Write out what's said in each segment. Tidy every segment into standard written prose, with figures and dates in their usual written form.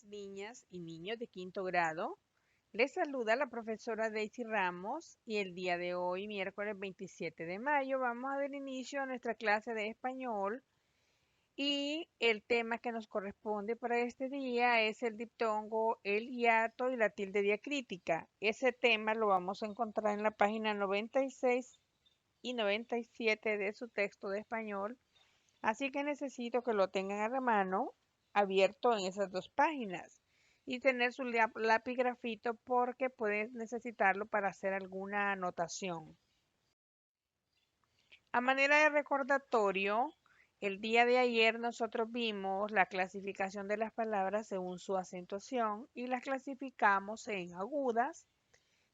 Niñas y niños de quinto grado. Les saluda la profesora Daisy Ramos y el día de hoy, miércoles 27 de mayo, vamos a dar inicio a nuestra clase de español y el tema que nos corresponde para este día es el diptongo, el hiato y la tilde diacrítica. Ese tema lo vamos a encontrar en la página 96 y 97 de su texto de español, así que necesito que lo tengan a la mano, abierto en esas dos páginas, y tener su lápiz grafito porque pueden necesitarlo para hacer alguna anotación. A manera de recordatorio, el día de ayer nosotros vimos la clasificación de las palabras según su acentuación y las clasificamos en agudas,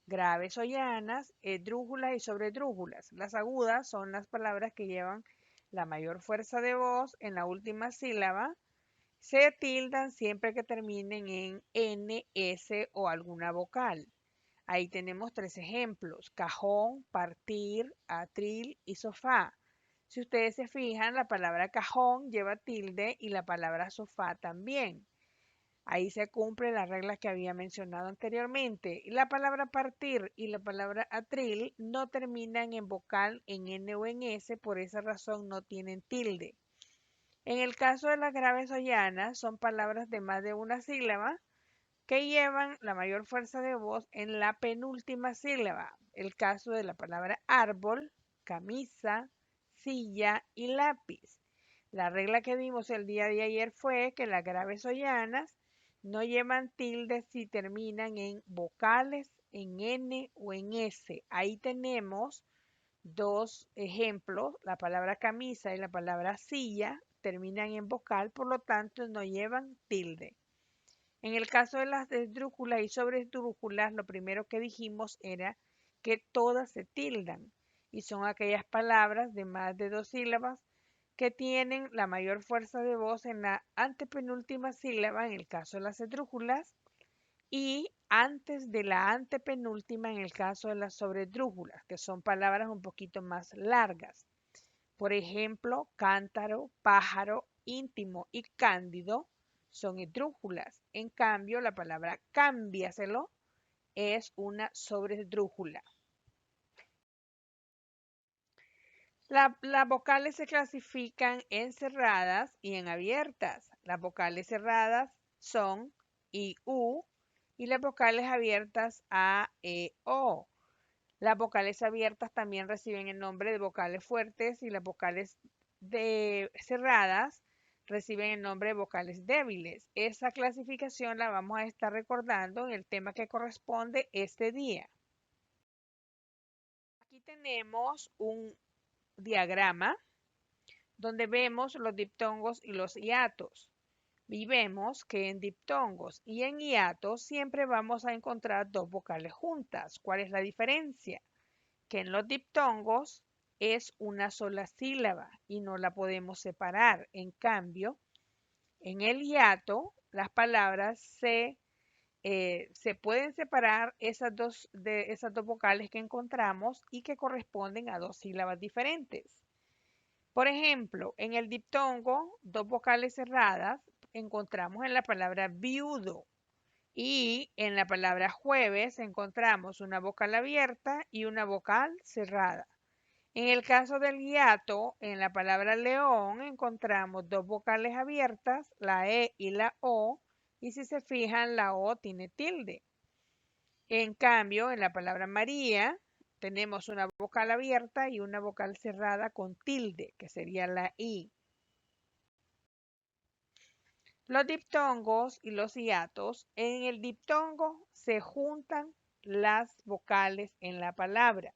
graves o llanas, esdrújulas y sobredrújulas. Las agudas son las palabras que llevan la mayor fuerza de voz en la última sílaba. Se tildan siempre que terminen en N, S o alguna vocal. Ahí tenemos tres ejemplos: cajón, partir, atril y sofá. Si ustedes se fijan, la palabra cajón lleva tilde y la palabra sofá también. Ahí se cumplen las reglas que había mencionado anteriormente. Y la palabra partir y la palabra atril no terminan en vocal en N o en S, por esa razón no tienen tilde. En el caso de las graves o llanas, son palabras de más de una sílaba que llevan la mayor fuerza de voz en la penúltima sílaba. El caso de la palabra árbol, camisa, silla y lápiz. La regla que vimos el día de ayer fue que las graves o llanas no llevan tildes si terminan en vocales, en N o en S. Ahí tenemos dos ejemplos: la palabra camisa y la palabra silla terminan en vocal, por lo tanto no llevan tilde. En el caso de las esdrújulas y sobresdrújulas, lo primero que dijimos era que todas se tildan y son aquellas palabras de más de dos sílabas que tienen la mayor fuerza de voz en la antepenúltima sílaba en el caso de las esdrújulas y antes de la antepenúltima en el caso de las sobredrújulas, que son palabras un poquito más largas. Por ejemplo, cántaro, pájaro, íntimo y cándido son esdrújulas. En cambio, la palabra cámbiaselo es una sobresdrújula. Las vocales se clasifican en cerradas y en abiertas. Las vocales cerradas son I, U, y las vocales abiertas A, E, O. Las vocales abiertas también reciben el nombre de vocales fuertes y las vocales cerradas reciben el nombre de vocales débiles. Esa clasificación la vamos a estar recordando en el tema que corresponde este día. Aquí tenemos un diagrama donde vemos los diptongos y los hiatos. Y vemos que en diptongos y en hiatos siempre vamos a encontrar dos vocales juntas. ¿Cuál es la diferencia? Que en los diptongos es una sola sílaba y no la podemos separar. En cambio, en el hiato, las palabras se pueden separar esas dos vocales que encontramos y que corresponden a dos sílabas diferentes. Por ejemplo, en el diptongo, dos vocales cerradas encontramos en la palabra viudo, y en la palabra jueves encontramos una vocal abierta y una vocal cerrada. En el caso del hiato, en la palabra león encontramos dos vocales abiertas, la E y la O, y si se fijan, la O tiene tilde. En cambio, en la palabra María tenemos una vocal abierta y una vocal cerrada con tilde, que sería la I. Los diptongos y los hiatos: en el diptongo se juntan las vocales en la palabra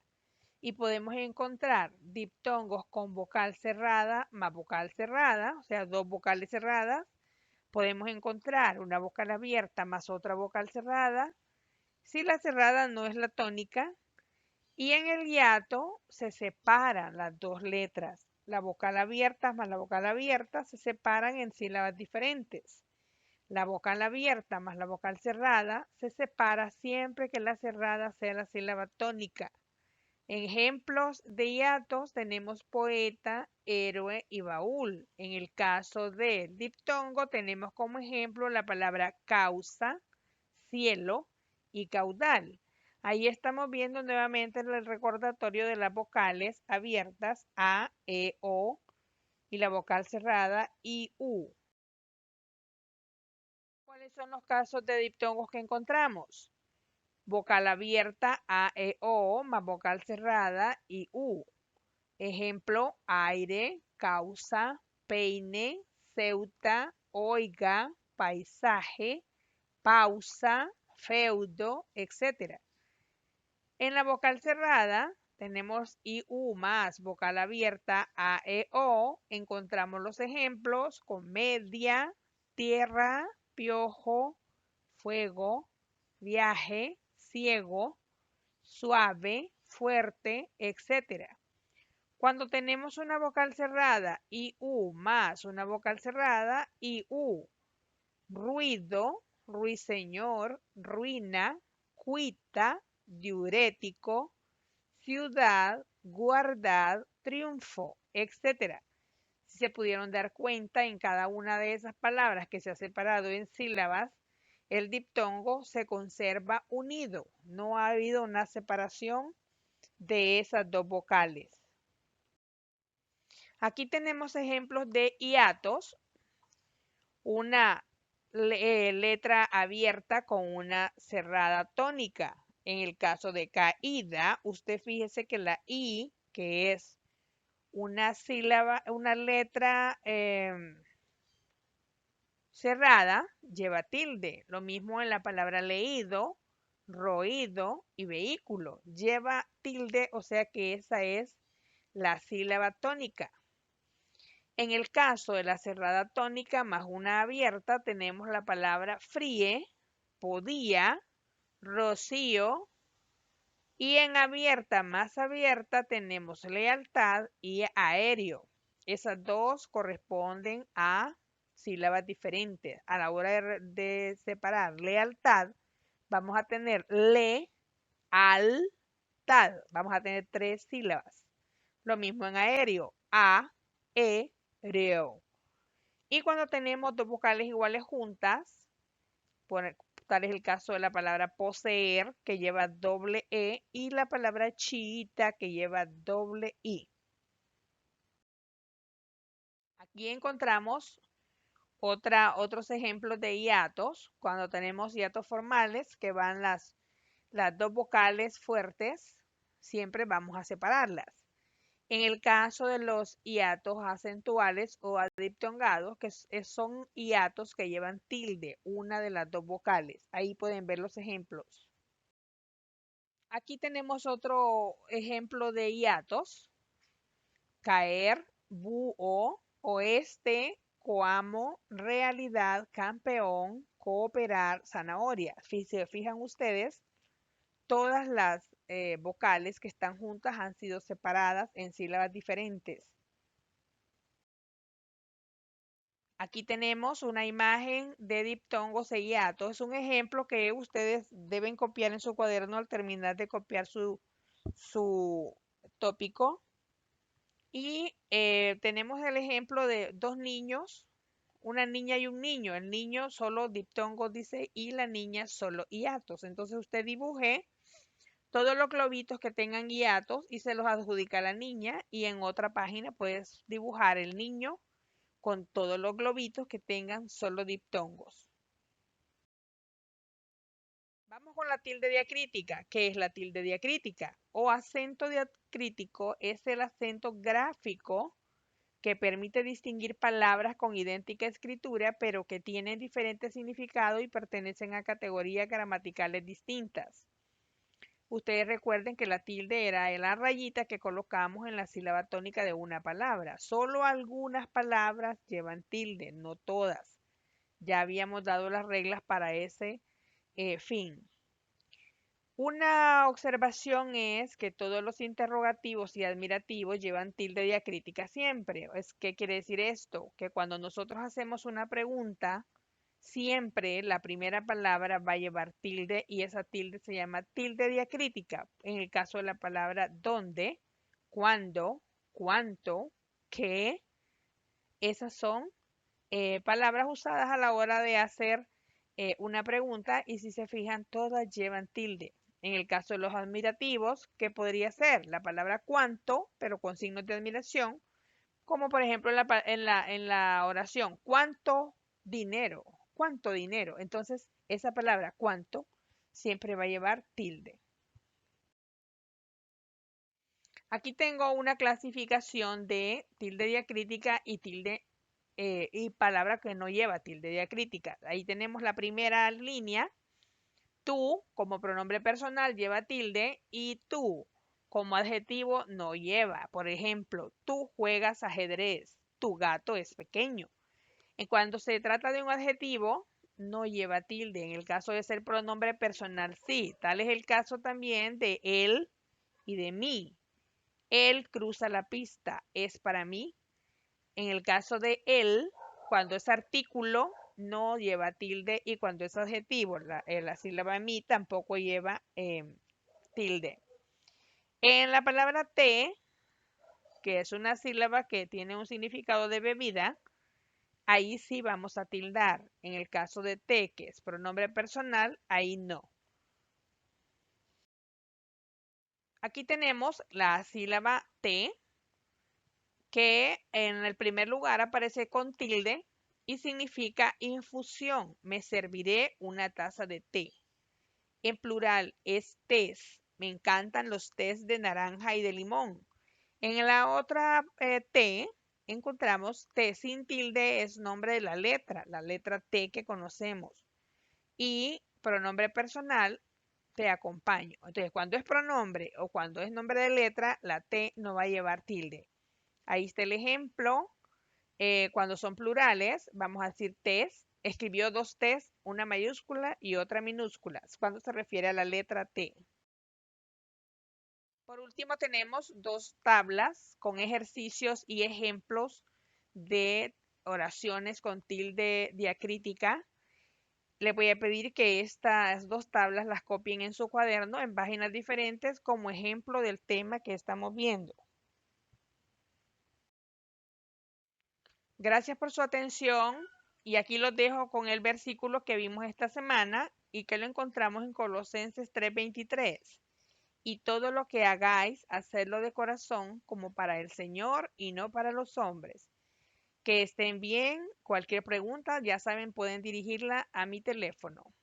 y podemos encontrar diptongos con vocal cerrada más vocal cerrada, o sea, dos vocales cerradas. Podemos encontrar una vocal abierta más otra vocal cerrada, si la cerrada no es la tónica. Y en el hiato se separan las dos letras. La vocal abierta más la vocal abierta se separan en sílabas diferentes. La vocal abierta más la vocal cerrada se separa siempre que la cerrada sea la sílaba tónica. Ejemplos de hiatos tenemos poeta, héroe y baúl. En el caso de diptongo tenemos como ejemplo la palabra causa, cielo y caudal. Ahí estamos viendo nuevamente el recordatorio de las vocales abiertas A, E, O y la vocal cerrada I, U. ¿Cuáles son los casos de diptongos que encontramos? Vocal abierta A, E, O más vocal cerrada I, U. Ejemplo, aire, causa, peine, ceuta, oiga, paisaje, pausa, feudo, etc. En la vocal cerrada tenemos IU más vocal abierta A, E, O. Encontramos los ejemplos comedia, tierra, piojo, fuego, viaje, ciego, suave, fuerte, etc. Cuando tenemos una vocal cerrada, IU más una vocal cerrada, IU. Ruido, ruiseñor, ruina, cuita, diurético, ciudad, guardad, triunfo, etc. Si se pudieron dar cuenta, en cada una de esas palabras que se ha separado en sílabas, el diptongo se conserva unido. No ha habido una separación de esas dos vocales. Aquí tenemos ejemplos de hiatos, una letra abierta con una cerrada tónica. En el caso de caída, usted fíjese que la I, que es una sílaba, una letra cerrada, lleva tilde. Lo mismo en la palabra leído, roído y vehículo. Lleva tilde, o sea que esa es la sílaba tónica. En el caso de la cerrada tónica más una abierta, tenemos la palabra fríe, podía, rocío, y en abierta más abierta tenemos lealtad y aéreo. Esas dos corresponden a sílabas diferentes. A la hora de separar lealtad, vamos a tener le, al, tad. Vamos a tener 3 sílabas. Lo mismo en aéreo, a, e, reo. Y cuando tenemos dos vocales iguales juntas, tal es el caso de la palabra poseer, que lleva doble E, y la palabra chiita, que lleva doble I. Aquí encontramos otros ejemplos de hiatos. Cuando tenemos hiatos formales, que van las dos vocales fuertes, siempre vamos a separarlas. En el caso de los hiatos acentuales o adiptongados, que son hiatos que llevan tilde, una de las dos vocales. Ahí pueden ver los ejemplos. Aquí tenemos otro ejemplo de hiatos. Caer, búho, oeste, coamo, realidad, campeón, cooperar, zanahoria. Si se fijan ustedes, todas las vocales que están juntas han sido separadas en sílabas diferentes. Aquí tenemos una imagen de diptongos e hiatos. Es un ejemplo que ustedes deben copiar en su cuaderno al terminar de copiar su tópico. Y tenemos el ejemplo de dos niños, una niña y un niño. El niño solo diptongos dice y la niña solo hiatos. Entonces usted dibuje todos los globitos que tengan hiatos y se los adjudica a la niña, y en otra página puedes dibujar el niño con todos los globitos que tengan solo diptongos. Vamos con la tilde diacrítica. ¿Qué es la tilde diacrítica? O acento diacrítico es el acento gráfico que permite distinguir palabras con idéntica escritura, pero que tienen diferente significado y pertenecen a categorías gramaticales distintas. Ustedes recuerden que la tilde era la rayita que colocamos en la sílaba tónica de una palabra. Solo algunas palabras llevan tilde, no todas. Ya habíamos dado las reglas para ese fin. Una observación es que todos los interrogativos y admirativos llevan tilde diacrítica siempre. ¿Qué quiere decir esto? Que cuando nosotros hacemos una pregunta, siempre la primera palabra va a llevar tilde y esa tilde se llama tilde diacrítica. En el caso de la palabra dónde, cuándo, cuánto, qué, esas son palabras usadas a la hora de hacer una pregunta y si se fijan todas llevan tilde. En el caso de los admirativos, ¿qué podría ser? La palabra cuánto, pero con signos de admiración, como por ejemplo en la oración, ¿cuánto dinero? ¿Cuánto dinero? Entonces, esa palabra cuánto siempre va a llevar tilde. Aquí tengo una clasificación de tilde diacrítica y tilde y palabra que no lleva tilde diacrítica. Ahí tenemos la primera línea. Tú como pronombre personal lleva tilde y tú como adjetivo no lleva. Por ejemplo, tú juegas ajedrez. Tu gato es pequeño. Y cuando se trata de un adjetivo, no lleva tilde. En el caso de ser pronombre personal, sí. Tal es el caso también de él y de mí. Él cruza la pista. Es para mí. En el caso de él, cuando es artículo, no lleva tilde y cuando es adjetivo, la sílaba mí tampoco lleva tilde. En la palabra té, que es una sílaba que tiene un significado de bebida, ahí sí vamos a tildar. En el caso de té, que es pronombre personal, ahí no. Aquí tenemos la sílaba T, que en el primer lugar aparece con tilde y significa infusión. Me serviré una taza de té. En plural es tés. Me encantan los tés de naranja y de limón. En la otra T encontramos T sin tilde, es nombre de la letra T que conocemos. Y pronombre personal, te acompaño. Entonces, cuando es pronombre o cuando es nombre de letra, la T no va a llevar tilde. Ahí está el ejemplo. Cuando son plurales, vamos a decir tes. Escribió dos tes, una mayúscula y otra minúscula, cuando se refiere a la letra T. Por último, tenemos dos tablas con ejercicios y ejemplos de oraciones con tilde diacrítica. Le voy a pedir que estas dos tablas las copien en su cuaderno en páginas diferentes como ejemplo del tema que estamos viendo. Gracias por su atención y aquí los dejo con el versículo que vimos esta semana y que lo encontramos en Colosenses 3:23. Y todo lo que hagáis, hacedlo de corazón como para el Señor y no para los hombres. Que estén bien. Cualquier pregunta, ya saben, pueden dirigirla a mi teléfono.